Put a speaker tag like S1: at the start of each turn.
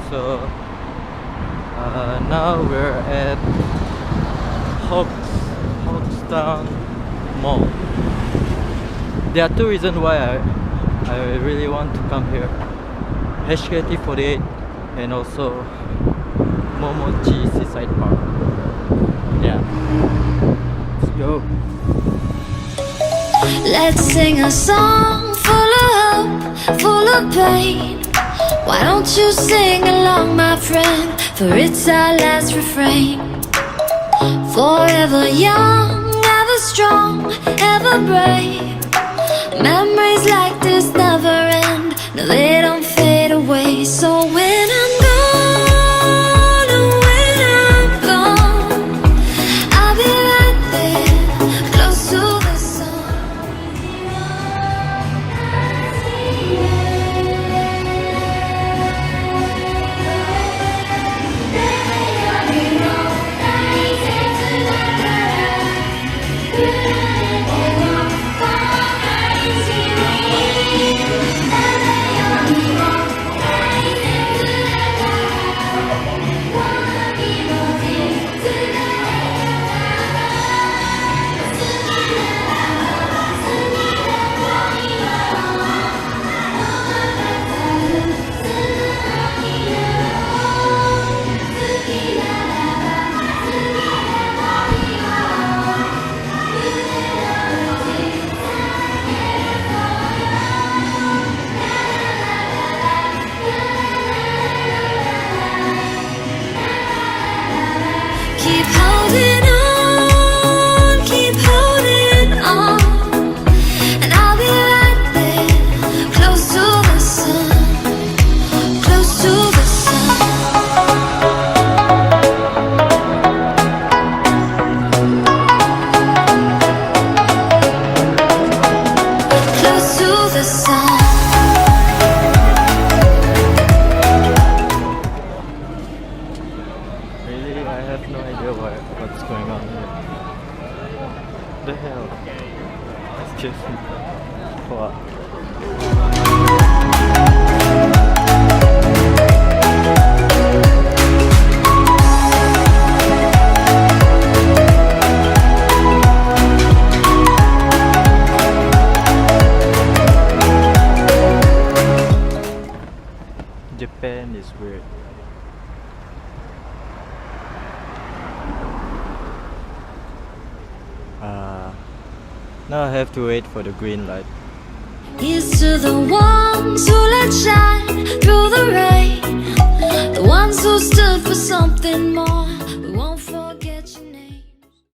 S1: So now we're at Hoxtown Mall. There are two reasons why I really want to come here: HKT48 and also Momochi Seaside Park. Yeah, let's go.
S2: Let's sing a song full of hope, full of pain. Why don't you sing along, my friend? For it's our last refrain. Forever young, ever strong, ever brave. Memories like this never end. No, they don't fade away. So when I'm gone, oh, when I'm gone, I'll be right there, close to the sun. Keep holding on, keep holding on, and I'll be right there, close to the sun, close to the sun. Close to the sun.
S1: Really, I have no idea what's going on here. The hell? Excuse me. What? Japan is weird. Now I have to wait for the green light.
S2: Here's to the ones who let shine through the rain, the ones who stood for something more.